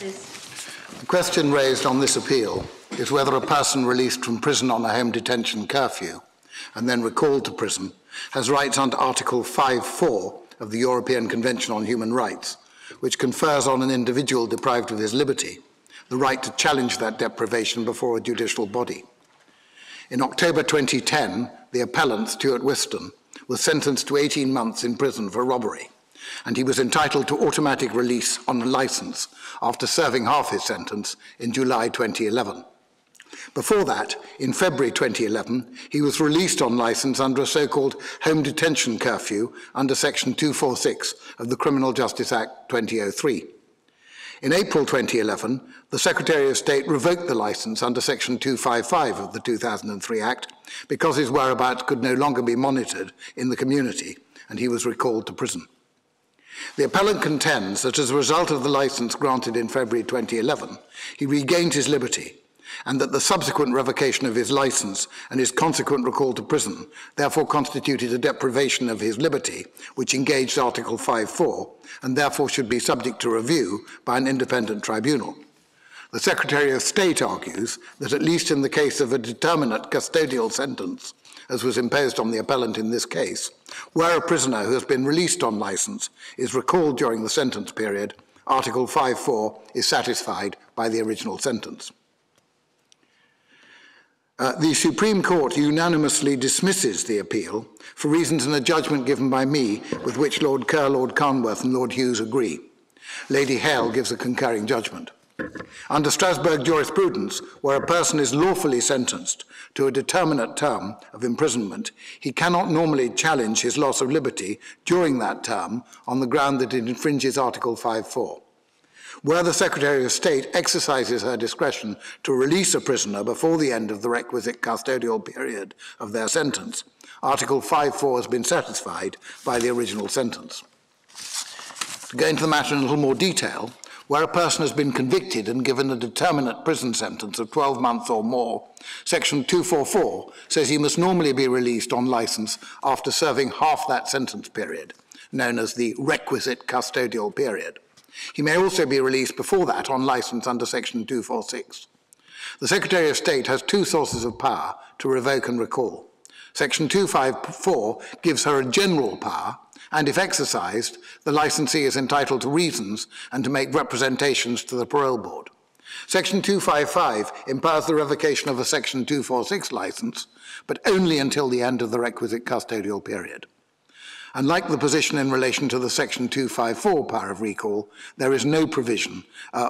Justice. The question raised on this appeal is whether a person released from prison on a home detention curfew and then recalled to prison has rights under Article 5(4) of the European Convention on Human Rights, which confers on an individual deprived of his liberty the right to challenge that deprivation before a judicial body. In October 2010, the appellant, Stuart Whiston, was sentenced to 18 months in prison for robbery, and he was entitled to automatic release on a licence after serving half his sentence in July 2011. Before that, in February 2011, he was released on licence under a so-called home detention curfew under Section 246 of the Criminal Justice Act 2003. In April 2011, the Secretary of State revoked the licence under Section 255 of the 2003 Act because his whereabouts could no longer be monitored in the community, and he was recalled to prison. The appellant contends that as a result of the licence granted in February 2011, he regained his liberty, and that the subsequent revocation of his licence and his consequent recall to prison therefore constituted a deprivation of his liberty, which engaged Article 5(4), and therefore should be subject to review by an independent tribunal. The Secretary of State argues that at least in the case of a determinate custodial sentence, as was imposed on the appellant in this case, where a prisoner who has been released on licence is recalled during the sentence period, Article 5(4) is satisfied by the original sentence. The Supreme Court unanimously dismisses the appeal for reasons in a judgment given by me with which Lord Kerr, Lord Carnworth and Lord Hughes agree. Lady Hale gives a concurring judgment. Under Strasbourg jurisprudence, where a person is lawfully sentenced to a determinate term of imprisonment, he cannot normally challenge his loss of liberty during that term on the ground that it infringes Article 5(4). Where the Secretary of State exercises her discretion to release a prisoner before the end of the requisite custodial period of their sentence, Article 5(4) has been satisfied by the original sentence. To go into the matter in a little more detail, where a person has been convicted and given a determinate prison sentence of 12 months or more, Section 244 says he must normally be released on licence after serving half that sentence period, known as the requisite custodial period. He may also be released before that on licence under Section 246. The Secretary of State has two sources of power to revoke and recall. Section 254 gives her a general power, and if exercised, the licensee is entitled to reasons and to make representations to the parole board. Section 255 empowers the revocation of a Section 246 licence, but only until the end of the requisite custodial period. Unlike the position in relation to the Section 254 power of recall, there is no provision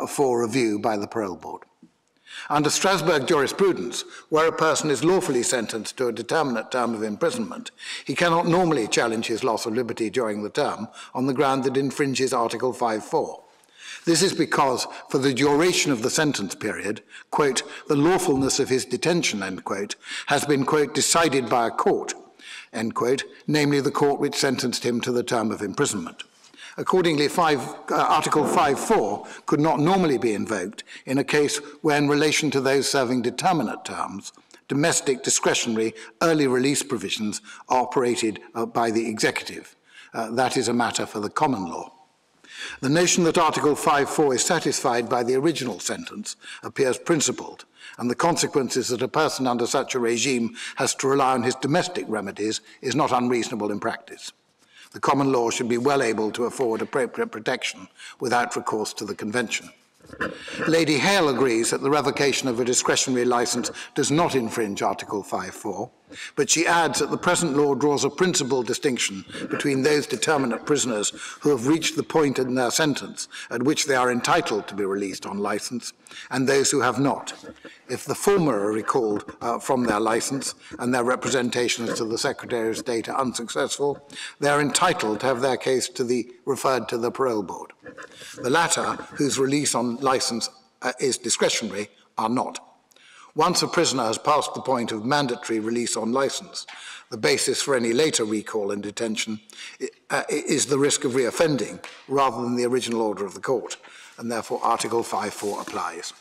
for review by the parole board. Under Strasbourg jurisprudence, where a person is lawfully sentenced to a determinate term of imprisonment, he cannot normally challenge his loss of liberty during the term on the ground that infringes Article 5(4). This is because, for the duration of the sentence period, quote, the lawfulness of his detention, end quote, has been, quote, decided by a court, end quote, namely the court which sentenced him to the term of imprisonment. Accordingly, Article 5(4) could not normally be invoked in a case where, in relation to those serving determinate terms, domestic discretionary early release provisions are operated by the executive. That is a matter for the common law. The notion that Article 5(4) is satisfied by the original sentence appears principled, and the consequences that a person under such a regime has to rely on his domestic remedies is not unreasonable in practice. The common law should be well able to afford appropriate protection without recourse to the Convention. Lady Hale agrees that the revocation of a discretionary licence does not infringe Article 5(4), but she adds that the present law draws a principal distinction between those determinate prisoners who have reached the point in their sentence at which they are entitled to be released on licence and those who have not. If the former are recalled from their licence and their representations to the Secretary of State are unsuccessful, they are entitled to have their case referred to the parole board. The latter, whose release on licence is discretionary, are not. Once a prisoner has passed the point of mandatory release on licence, the basis for any later recall and detention is the risk of reoffending rather than the original order of the court, and therefore Article 5(4) applies.